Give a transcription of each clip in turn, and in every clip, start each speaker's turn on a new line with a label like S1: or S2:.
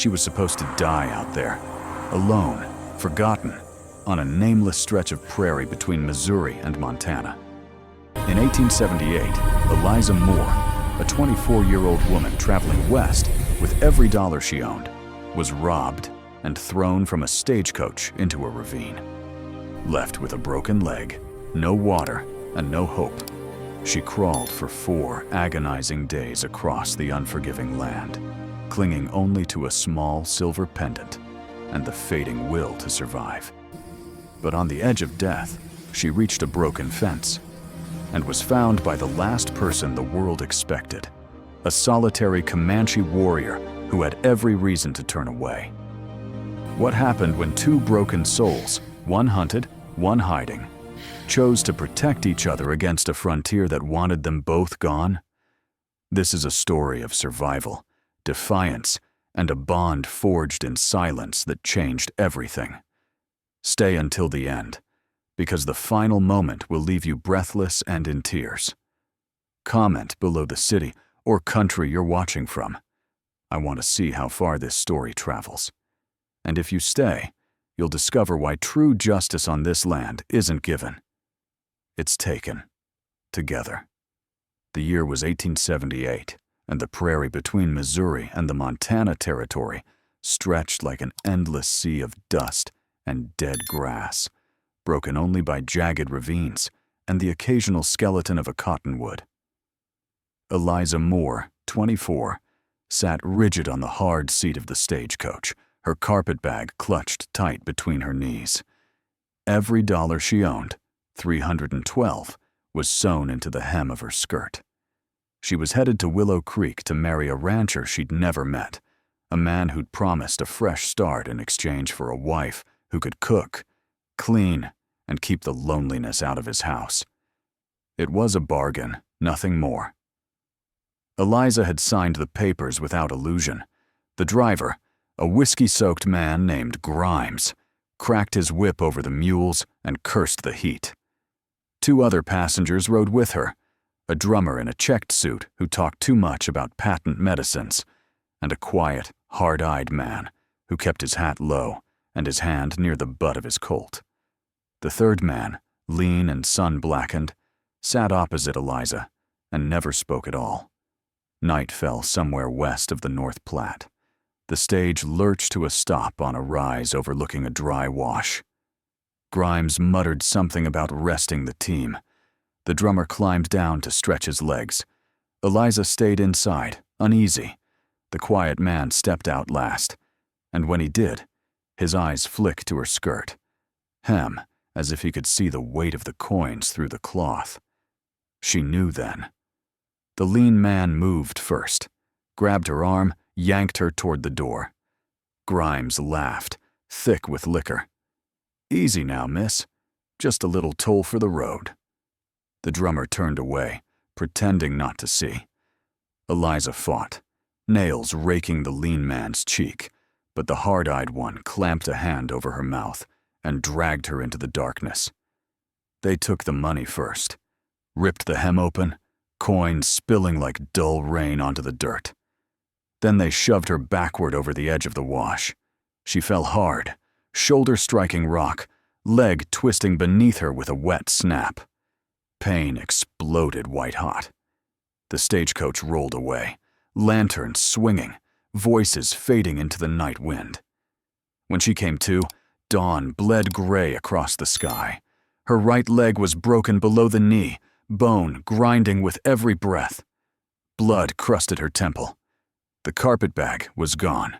S1: She was supposed to die out there, alone, forgotten, on a nameless stretch of prairie between Missouri and Montana. In 1878, Eliza Moore, a 24-year-old woman traveling west with every dollar she owned, was robbed and thrown from a stagecoach into a ravine. Left with a broken leg, no water, and no hope, she crawled for 4 agonizing days across the unforgiving land, clinging only to a small silver pendant and the fading will to survive. But on the edge of death, she reached a broken fence and was found by the last person the world expected, a solitary Comanche warrior who had every reason to turn away. What happened when 2 broken souls, one hunted, one hiding, chose to protect each other against a frontier that wanted them both gone? This is a story of survival, defiance, and a bond forged in silence that changed everything. Stay until the end, because the final moment will leave you breathless and in tears. Comment below the city or country you're watching from. I want to see how far this story travels. And if you stay, you'll discover why true justice on this land isn't given. It's taken. Together. The year was 1878, and the prairie between Missouri and the Montana Territory stretched like an endless sea of dust and dead grass, broken only by jagged ravines and the occasional skeleton of a cottonwood. Eliza Moore, 24, sat rigid on the hard seat of the stagecoach, her carpetbag clutched tight between her knees. Every dollar she owned, $312, was sewn into the hem of her skirt. She was headed to Willow Creek to marry a rancher she'd never met, a man who'd promised a fresh start in exchange for a wife who could cook, clean, and keep the loneliness out of his house. It was a bargain, nothing more. Eliza had signed the papers without illusion. The driver, a whiskey-soaked man named Grimes, cracked his whip over the mules and cursed the heat. 2 other passengers rode with her, a drummer in a checked suit who talked too much about patent medicines, and a quiet, hard-eyed man who kept his hat low and his hand near the butt of his Colt. The 3rd man, lean and sun-blackened, sat opposite Eliza and never spoke at all. Night fell somewhere west of the North Platte. The stage lurched to a stop on a rise overlooking a dry wash. Grimes muttered something about resting the team. The drummer climbed down to stretch his legs. Eliza stayed inside, uneasy. The quiet man stepped out last, and when he did, his eyes flicked to her skirt. Hem, as if he could see the weight of the coins through the cloth. She knew then. The lean man moved first, grabbed her arm, yanked her toward the door. Grimes laughed, thick with liquor. "Easy now, miss. Just a little toll for the road." The drummer turned away, pretending not to see. Eliza fought, nails raking the lean man's cheek, but the hard-eyed one clamped a hand over her mouth and dragged her into the darkness. They took the money first, ripped the hem open, coins spilling like dull rain onto the dirt. Then they shoved her backward over the edge of the wash. She fell hard, shoulder striking rock, leg twisting beneath her with a wet snap. Pain exploded white-hot. The stagecoach rolled away, lanterns swinging, voices fading into the night wind. When she came to, dawn bled gray across the sky. Her right leg was broken below the knee, bone grinding with every breath. Blood crusted her temple. The carpetbag was gone.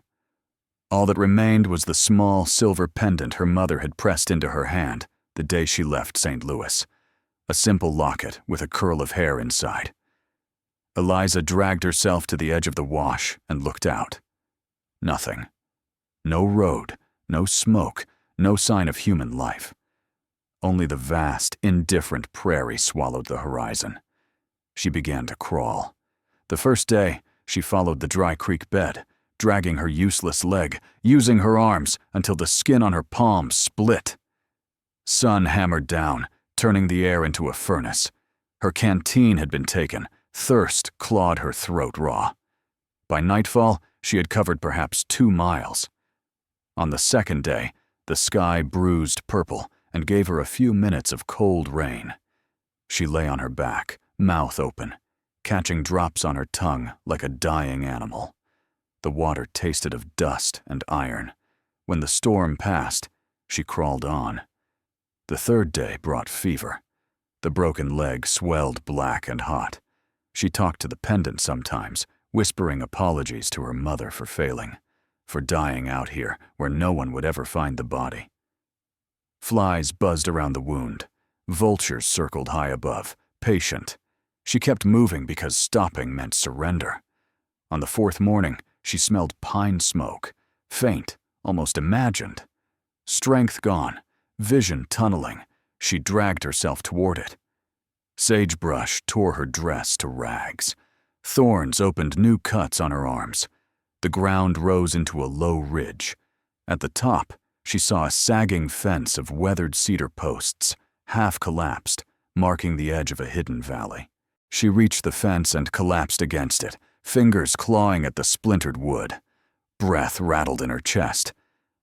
S1: All that remained was the small silver pendant her mother had pressed into her hand the day she left St. Louis, a simple locket with a curl of hair inside. Eliza dragged herself to the edge of the wash and looked out. Nothing. No road, no smoke, no sign of human life. Only the vast, indifferent prairie swallowed the horizon. She began to crawl. The first day, she followed the dry creek bed, dragging her useless leg, using her arms until the skin on her palms split. Sun hammered down, turning the air into a furnace. Her canteen had been taken. Thirst clawed her throat raw. By nightfall, She had covered perhaps 2 miles. On the second day, the sky bruised purple and gave her a few minutes of cold rain. She lay on her back, mouth open, catching drops on her tongue like a dying animal. The water tasted of dust and iron. When the storm passed, she crawled on. The third day brought fever. The broken leg swelled black and hot. She talked to the pendant sometimes, whispering apologies to her mother for failing, for dying out here where no one would ever find the body. Flies buzzed around the wound. Vultures circled high above, patient. She kept moving because stopping meant surrender. On the 4th morning, she smelled pine smoke, faint, almost imagined. Strength gone, vision tunneling, she dragged herself toward it. Sagebrush tore her dress to rags. Thorns opened new cuts on her arms. The ground rose into a low ridge. At the top, she saw a sagging fence of weathered cedar posts, half collapsed, marking the edge of a hidden valley. She reached the fence and collapsed against it, fingers clawing at the splintered wood. Breath rattled in her chest.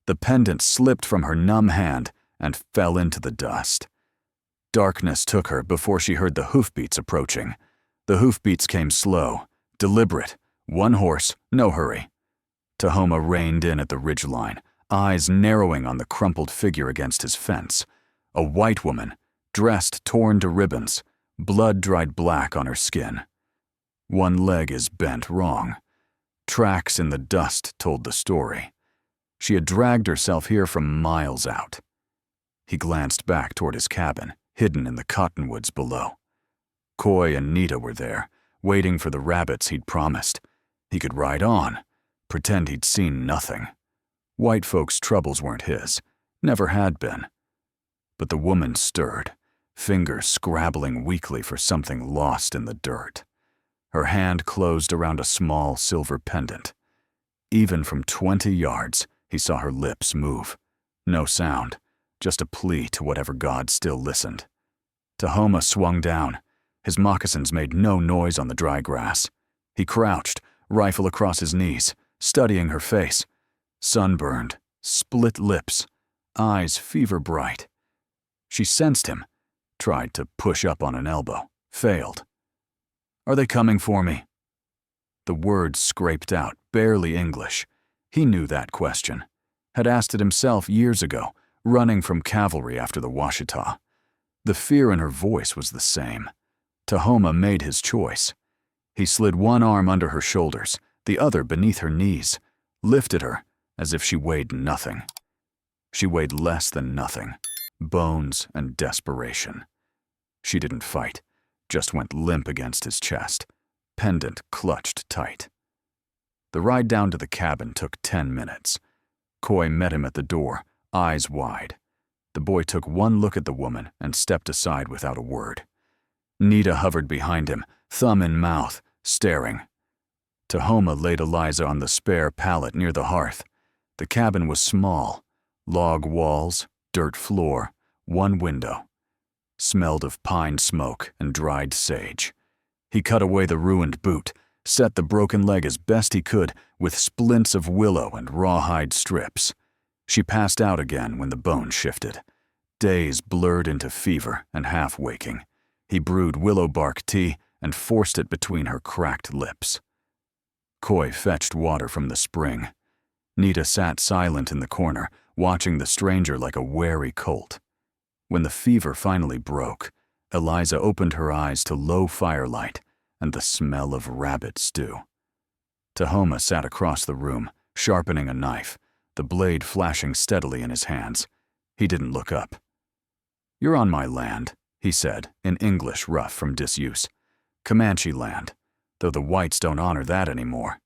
S1: The pendant slipped from her numb hand and fell into the dust. Darkness took her before she heard the hoofbeats approaching. The hoofbeats came slow, deliberate, 1 horse, no hurry. Tahoma reined in at the ridgeline, eyes narrowing on the crumpled figure against his fence. A white woman, dressed torn to ribbons, blood dried black on her skin. One leg is bent wrong. Tracks in the dust told the story. She had dragged herself here from miles out. He glanced back toward his cabin, hidden in the cottonwoods below. Coy and Nita were there, waiting for the rabbits he'd promised. He could ride on, pretend he'd seen nothing. White folks' troubles weren't his, never had been. But the woman stirred, fingers scrabbling weakly for something lost in the dirt. Her hand closed around a small silver pendant. Even from 20 yards, he saw her lips move. No sound, just a plea to whatever god still listened. Tahoma swung down. His moccasins made no noise on the dry grass. He crouched, rifle across his knees, studying her face. Sunburned, split lips, eyes fever bright. She sensed him, tried to push up on an elbow, failed. "Are they coming for me?" The words scraped out, barely English. He knew that question. Had asked it himself years ago, running from cavalry after the Washita. The fear in her voice was the same. Tahoma made his choice. He slid one arm under her shoulders, the other beneath her knees, lifted her as if she weighed nothing. She weighed less than nothing, bones and desperation. She didn't fight, just went limp against his chest, pendant clutched tight. The ride down to the cabin took 10 minutes. Coy met him at the door, eyes wide. The boy took one look at the woman and stepped aside without a word. Nita hovered behind him, thumb in mouth, staring. Tahoma laid Eliza on the spare pallet near the hearth. The cabin was small, log walls, dirt floor, one window. Smelled of pine smoke and dried sage. He cut away the ruined boot, set the broken leg as best he could with splints of willow and rawhide strips. She passed out again when the bone shifted. Days blurred into fever and half-waking. He brewed willow bark tea and forced it between her cracked lips. Coy fetched water from the spring. Nita sat silent in the corner, watching the stranger like a wary colt. When the fever finally broke, Eliza opened her eyes to low firelight and the smell of rabbit stew. Tahoma sat across the room, sharpening a knife, the blade flashing steadily in his hands. He didn't look up. "You're on my land," he said, in English rough from disuse. "Comanche land, though the whites don't honor that anymore."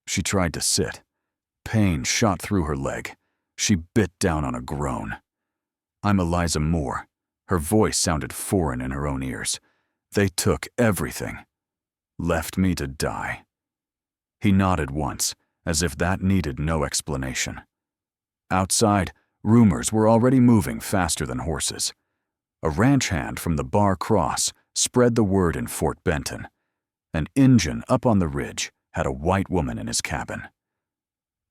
S1: She tried to sit. Pain shot through her leg. She bit down on a groan. "I'm Eliza Moore." Her voice sounded foreign in her own ears. "They took everything. Left me to die." He nodded once, as if that needed no explanation. Outside, rumors were already moving faster than horses. A ranch hand from the Bar Cross spread the word in Fort Benton. An Injun up on the ridge had a white woman in his cabin.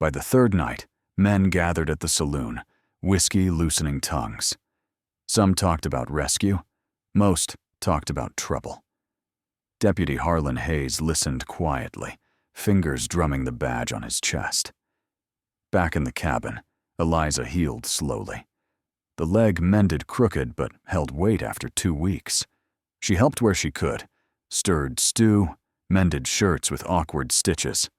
S1: By the third night, men gathered at the saloon, whiskey loosening tongues. Some talked about rescue, most talked about trouble. Deputy Harlan Hayes listened quietly, fingers drumming the badge on his chest. Back in the cabin, Eliza healed slowly. The leg mended crooked but held weight after 2 weeks. She helped where she could, stirred stew, mended shirts with awkward stitches.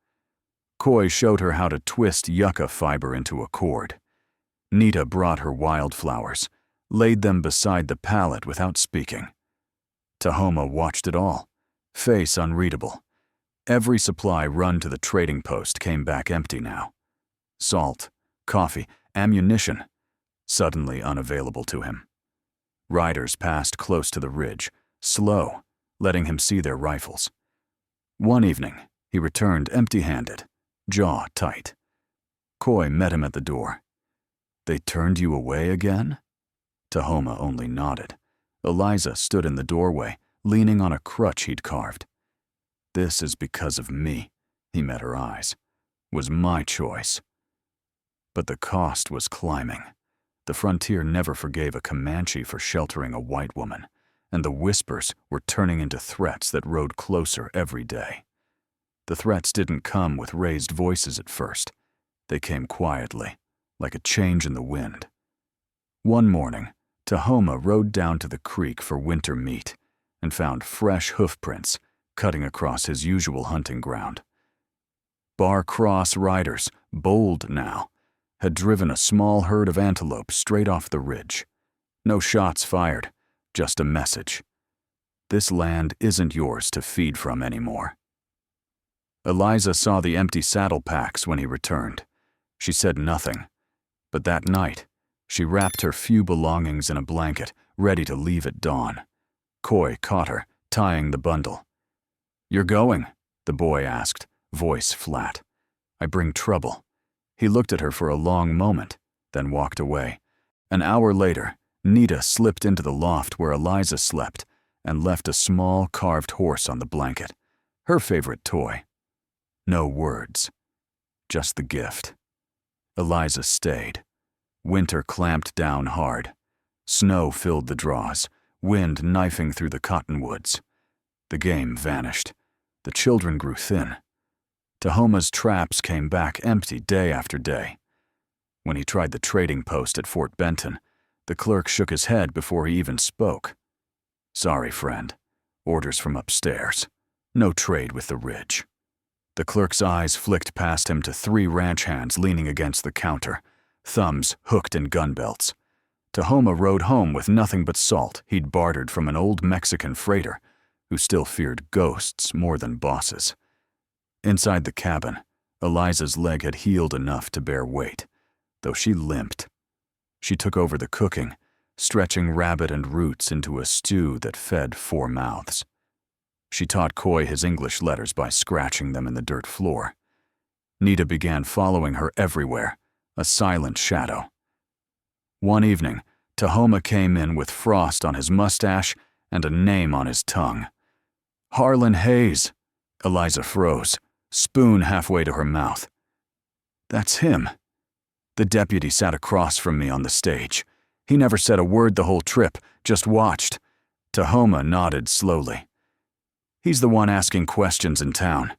S1: Coy showed her how to twist yucca fiber into a cord. Nita brought her wildflowers, laid them beside the pallet without speaking. Tahoma watched it all, face unreadable. Every supply run to the trading post came back empty now. Salt, coffee, ammunition, suddenly unavailable to him. Riders passed close to the ridge, slow, letting him see their rifles. One evening, he returned empty-handed, jaw tight. Coy met him at the door. "They turned you away again?" Tahoma only nodded. Eliza stood in the doorway, leaning on a crutch he'd carved. "This is because of me," he met her eyes. "Was my choice." But the cost was climbing. The frontier never forgave a Comanche for sheltering a white woman, and the whispers were turning into threats that rode closer every day. The threats didn't come with raised voices at first. They came quietly, like a change in the wind. One morning, Tahoma rode down to the creek for winter meat and found fresh hoof prints cutting across his usual hunting ground. Bar Cross riders, bold now, had driven a small herd of antelope straight off the ridge. No shots fired, just a message. This land isn't yours to feed from anymore. Eliza saw the empty saddle packs when he returned. She said nothing, but that night, she wrapped her few belongings in a blanket, ready to leave at dawn. Coy caught her, tying the bundle. "You're going?" the boy asked, voice flat. "I bring trouble." He looked at her for a long moment, then walked away. An hour later, Nita slipped into the loft where Eliza slept and left a small carved horse on the blanket, her favorite toy. No words, just the gift. Eliza stayed. Winter clamped down hard. Snow filled the draws, wind knifing through the cottonwoods. The game vanished. The children grew thin. Tahoma's traps came back empty day after day. When he tried the trading post at Fort Benton, the clerk shook his head before he even spoke. "Sorry, friend. Orders from upstairs. No trade with the ridge." The clerk's eyes flicked past him to 3 ranch hands leaning against the counter, thumbs hooked in gun belts. Tahoma rode home with nothing but salt he'd bartered from an old Mexican freighter who still feared ghosts more than bosses. Inside the cabin, Eliza's leg had healed enough to bear weight, though she limped. She took over the cooking, stretching rabbit and roots into a stew that fed 4 mouths. She taught Coy his English letters by scratching them in the dirt floor. Nita began following her everywhere, a silent shadow. One evening, Tahoma came in with frost on his mustache and a name on his tongue. "Harlan Hayes." Eliza froze, spoon halfway to her mouth. "That's him." The deputy sat across from me on the stage. He never said a word the whole trip, just watched. Tahoma nodded slowly. "He's the one asking questions in town.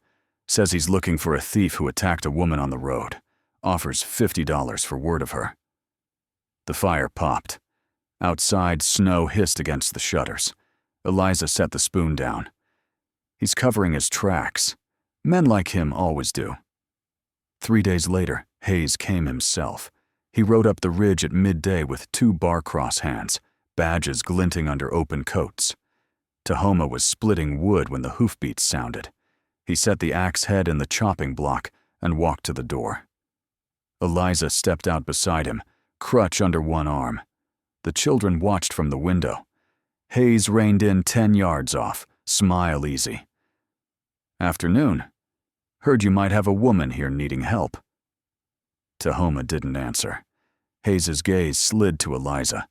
S1: Says he's looking for a thief who attacked a woman on the road. Offers $50 for word of her." The fire popped. Outside, snow hissed against the shutters. Eliza set the spoon down. "He's covering his tracks. Men like him always do." 3 days later, Hayes came himself. He rode up the ridge at midday with 2 bar-cross hands, badges glinting under open coats. Tahoma was splitting wood when the hoofbeats sounded. He set the axe head in the chopping block and walked to the door. Eliza stepped out beside him, crutch under one arm. The children watched from the window. Hayes reined in 10 yards off, smile easy. "Afternoon. Heard you might have a woman here needing help." Tahoma didn't answer. Hayes's gaze slid to Eliza.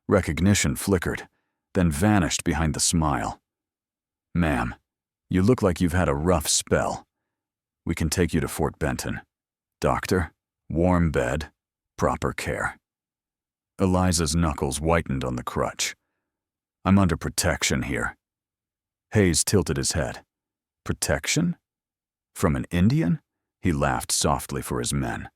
S1: Recognition flickered, then vanished behind the smile. "Ma'am, you look like you've had a rough spell. We can take you to Fort Benton." Doctor, warm bed, proper care. Eliza's knuckles whitened on the crutch. I'm under protection here. Hayes tilted his head. Protection? From an Indian? He laughed softly for his men.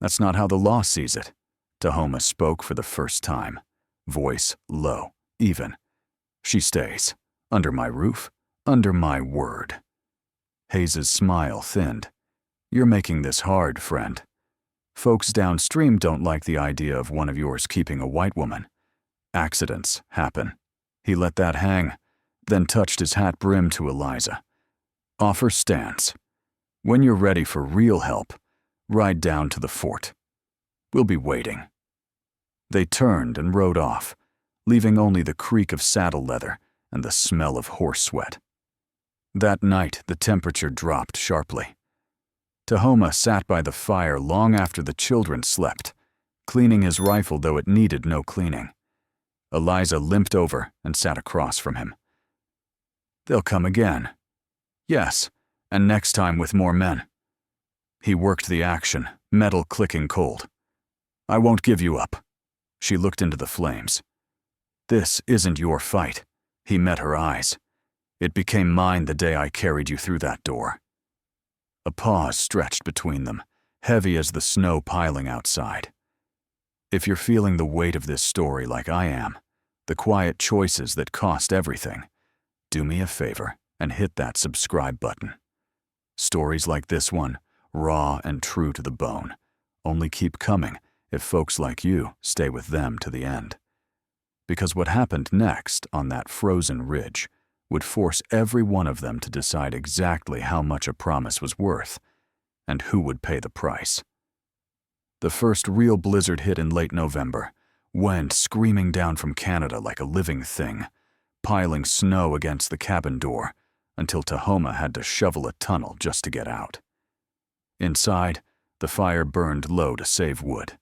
S1: That's not how the law sees it. Tahoma spoke for the first time, voice low, even. She stays. Under my roof, under my word. Hayes's smile thinned. You're making this hard, friend. Folks downstream don't like the idea of one of yours keeping a white woman. Accidents happen. He let that hang, then touched his hat brim to Eliza. Offer stands. When you're ready for real help, ride down to the fort. We'll be waiting. They turned and rode off, leaving only the creak of saddle leather and the smell of horse sweat. That night, the temperature dropped sharply. Tahoma sat by the fire long after the children slept, cleaning his rifle though it needed no cleaning. Eliza limped over and sat across from him. They'll come again. Yes, and next time with more men. He worked the action, metal clicking cold. I won't give you up. She looked into the flames. This isn't your fight. He met her eyes. It became mine the day I carried you through that door. A pause stretched between them, heavy as the snow piling outside. If you're feeling the weight of this story like I am, the quiet choices that cost everything, do me a favor and hit that subscribe button. Stories like this one, raw and true to the bone, only keep coming if folks like you stay with them to the end. Because what happened next on that frozen ridge would force every one of them to decide exactly how much a promise was worth and who would pay the price. The first real blizzard hit in late November, wind screaming down from Canada like a living thing, piling snow against the cabin door until Tahoma had to shovel a tunnel just to get out. Inside, the fire burned low to save wood.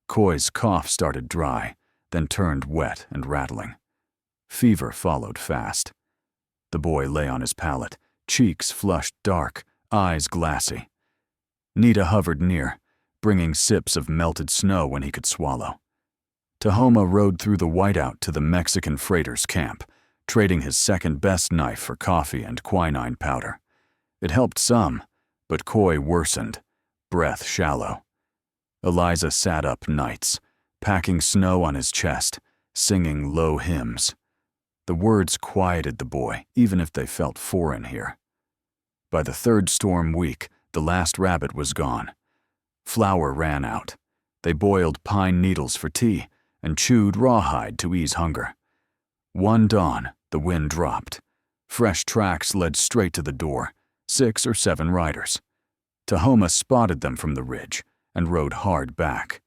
S1: Coy's cough started dry, then turned wet and rattling. Fever followed fast. The boy lay on his pallet, cheeks flushed dark, eyes glassy. Nita hovered near, bringing sips of melted snow when he could swallow. Tahoma rode through the whiteout to the Mexican freighter's camp, trading his second-best knife for coffee and quinine powder. It helped some, but Coy worsened, breath shallow. Eliza sat up nights, packing snow on his chest, singing low hymns. The words quieted the boy, even if they felt foreign here. By the third storm week, the last rabbit was gone. Flour ran out. They boiled pine needles for tea and chewed rawhide to ease hunger. One dawn, the wind dropped. Fresh tracks led straight to the door, 6 or 7 riders. Tahoma spotted them from the ridge and rode hard back.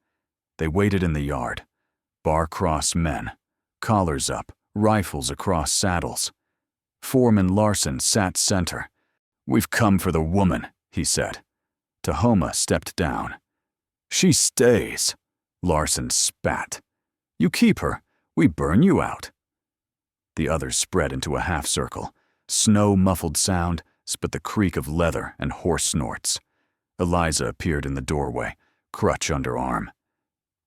S1: They waited in the yard. Bar-cross men, collars up, rifles across saddles. Foreman Larson sat center. We've come for the woman, he said. Tahoma stepped down. She stays, Larson spat. You keep her, we burn you out. The others spread into a half circle. Snow-muffled sound spit the creak of leather and horse snorts. Eliza appeared in the doorway, crutch under arm.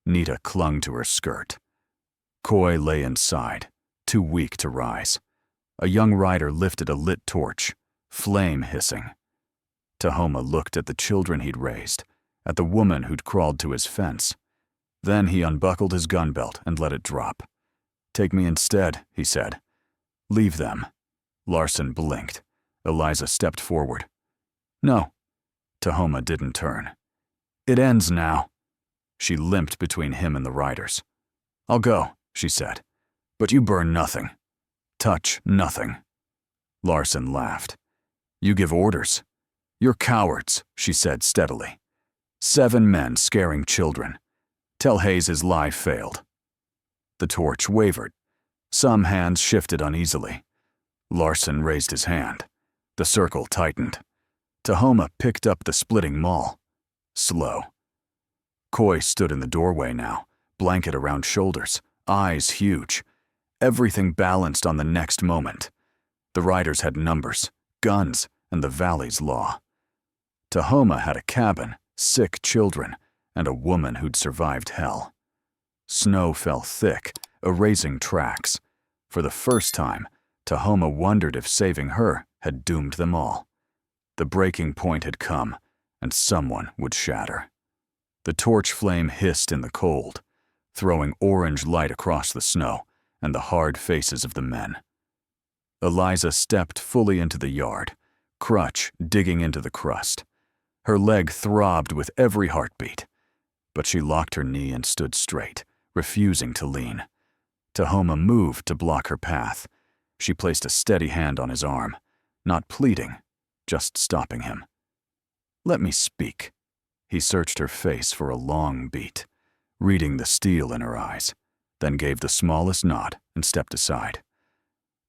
S1: Nita clung to her skirt. Coy lay inside, too weak to rise. A young rider lifted a lit torch, flame hissing. Tahoma looked at the children he'd raised, at the woman who'd crawled to his fence. Then he unbuckled his gun belt and let it drop. Take me instead, he said. Leave them. Larson blinked. Eliza stepped forward. No. Tahoma didn't turn. It ends now. She limped between him and the riders. I'll go, she said. But you burn nothing. Touch nothing. Larson laughed. You give orders. You're cowards, she said steadily. 7 men scaring children. Tell Hayes his lie failed. The torch wavered. Some hands shifted uneasily. Larson raised his hand. The circle tightened. Tahoma picked up the splitting maul. Slow. Coy stood in the doorway now, blanket around shoulders, eyes huge. Everything balanced on the next moment. The riders had numbers, guns, and the valley's law. Tahoma had a cabin, sick children, and a woman who'd survived hell. Snow fell thick, erasing tracks. For the first time, Tahoma wondered if saving her had doomed them all. The breaking point had come, and someone would shatter. The torch flame hissed in the cold, throwing orange light across the snow and the hard faces of the men. Eliza stepped fully into the yard, crutch digging into the crust. Her leg throbbed with every heartbeat, but she locked her knee and stood straight, refusing to lean. Tahoma moved to block her path. She placed a steady hand on his arm, not pleading, just stopping him. "Let me speak." He searched her face for a long beat, reading the steel in her eyes, then gave the smallest nod and stepped aside.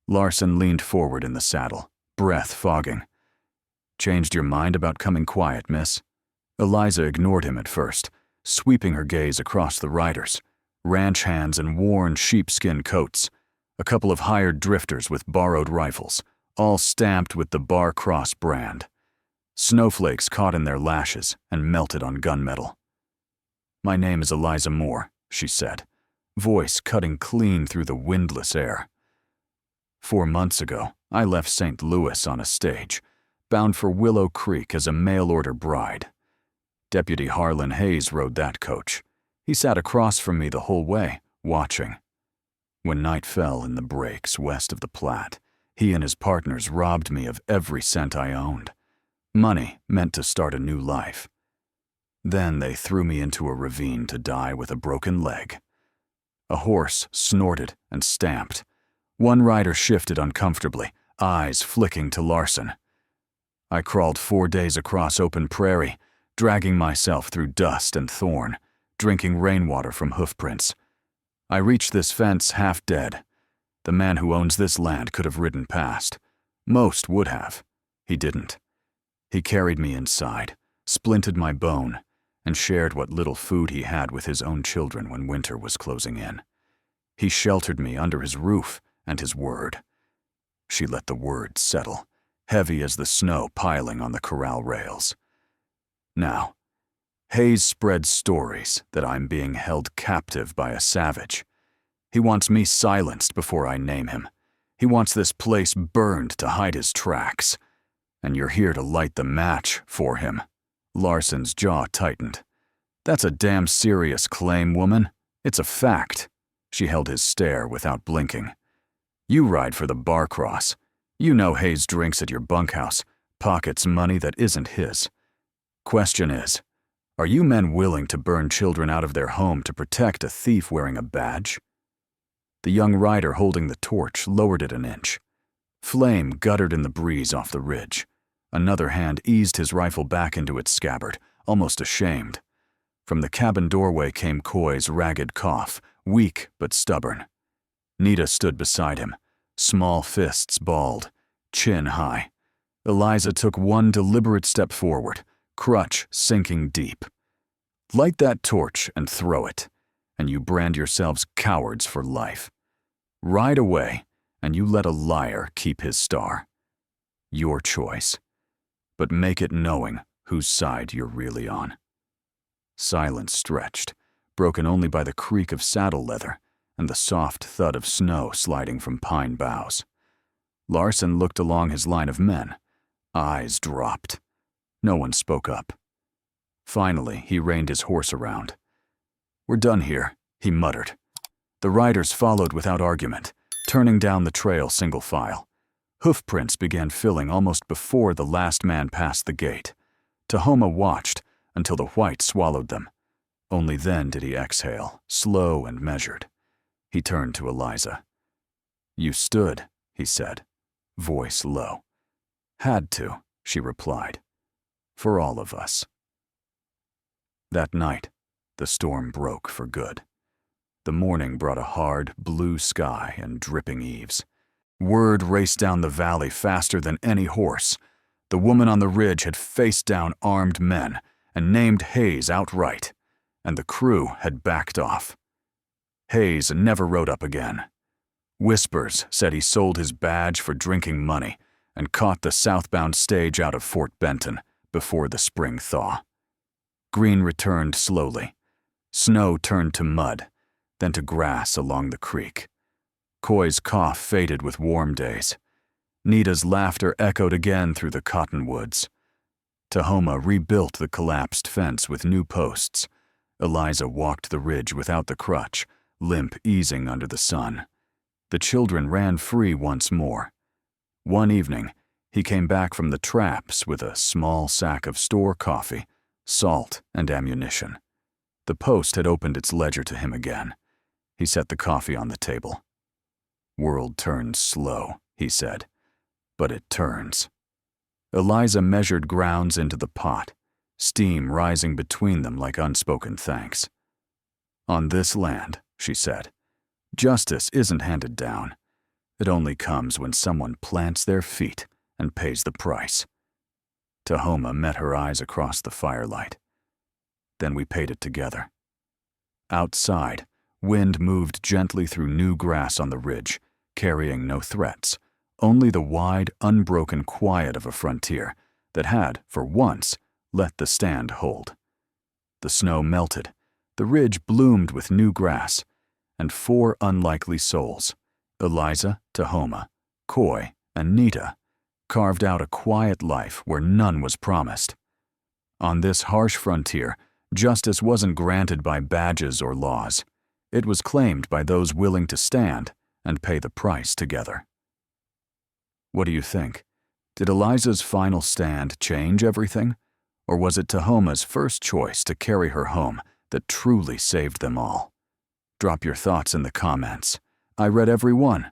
S1: Larson leaned forward in the saddle, breath fogging. "Changed your mind about coming quiet, miss?" Eliza ignored him at first, sweeping her gaze across the riders, ranch hands in worn sheepskin coats, a couple of hired drifters with borrowed rifles, all stamped with the Bar Cross brand. Snowflakes caught in their lashes and melted on gunmetal. "My name is Eliza Moore," she said, voice cutting clean through the windless air. 4 months ago, I left St. Louis on a stage, bound for Willow Creek as a mail-order bride. Deputy Harlan Hayes rode that coach. He sat across from me the whole way, watching. When night fell in the breaks west of the Platte, he and his partners robbed me of every cent I owned. Money meant to start a new life. Then they threw me into a ravine to die with a broken leg. A horse snorted and stamped. One rider shifted uncomfortably, eyes flicking to Larson. I crawled 4 days across open prairie, dragging myself through dust and thorn, drinking rainwater from hoofprints. I reached this fence half dead. The man who owns this land could have ridden past. Most would have. He didn't. He carried me inside, splinted my bone, and shared what little food he had with his own children when winter was closing in. He sheltered me under his roof and his word. She let the word settle, heavy as the snow piling on the corral rails. Now, Hayes spreads stories that I'm being held captive by a savage. He wants me silenced before I name him. He wants this place burned to hide his tracks. And you're here to light the match for him. Larson's jaw tightened. That's a damn serious claim, woman. It's a fact. She held his stare without blinking. You ride for the Bar Cross. You know Hayes drinks at your bunkhouse, pockets money that isn't his. Question is, are you men willing to burn children out of their home to protect a thief wearing a badge? The young rider holding the torch lowered it an inch. Flame guttered in the breeze off the ridge. Another hand eased his rifle back into its scabbard, almost ashamed. From the cabin doorway came Coy's ragged cough, weak but stubborn. Nita stood beside him, small fists balled, chin high. Eliza took one deliberate step forward, crutch sinking deep. Light that torch and throw it, and you brand yourselves cowards for life. Ride away, and you let a liar keep his star. Your choice. But make it knowing whose side you're really on. Silence stretched, broken only by the creak of saddle leather and the soft thud of snow sliding from pine boughs. Larson looked along his line of men. Eyes dropped. No one spoke up. Finally, he reined his horse around. "We're done here," he muttered. The riders followed without argument, turning down the trail single file. Hoofprints began filling almost before the last man passed the gate. Tahoma watched until the white swallowed them. Only then did he exhale, slow and measured. He turned to Eliza. "You stood," he said, voice low. "Had to," she replied. "For all of us." That night, the storm broke for good. The morning brought a hard, blue sky and dripping eaves. Word raced down the valley faster than any horse. The woman on the ridge had faced down armed men and named Hayes outright, and the crew had backed off. Hayes never rode up again. Whispers said he sold his badge for drinking money and caught the southbound stage out of Fort Benton before the spring thaw. Green returned slowly. Snow turned to mud, then to grass along the creek. Coy's cough faded with warm days. Nita's laughter echoed again through the cottonwoods. Tahoma rebuilt the collapsed fence with new posts. Eliza walked the ridge without the crutch, limp easing under the sun. The children ran free once more. One evening, he came back from the traps with a small sack of store coffee, salt, and ammunition. The Post had opened its ledger to him again. He set the coffee on the table. "World turns slow," he said, "but it turns." Eliza measured grounds into the pot, steam rising between them like unspoken thanks. "On this land," she said, "justice isn't handed down. It only comes when someone plants their feet and pays the price." Tahoma met her eyes across the firelight. "Then we paid it together." Outside, wind moved gently through new grass on the ridge, carrying no threats, only the wide, unbroken quiet of a frontier that had, for once, let the stand hold. The snow melted, the ridge bloomed with new grass, and 4 unlikely souls, Eliza, Tahoma, Coy, and Nita, carved out a quiet life where none was promised. On this harsh frontier, justice wasn't granted by badges or laws. It was claimed by those willing to stand and pay the price together. What do you think? Did Eliza's final stand change everything? Or was it Tahoma's first choice to carry her home that truly saved them all? Drop your thoughts in the comments. I read every one.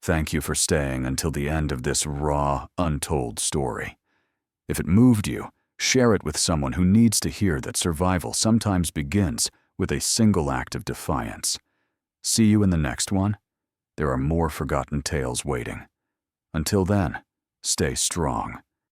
S1: Thank you for staying until the end of this raw, untold story. If it moved you, share it with someone who needs to hear that survival sometimes begins with a single act of defiance. See you in the next one. There are more forgotten tales waiting. Until then, stay strong.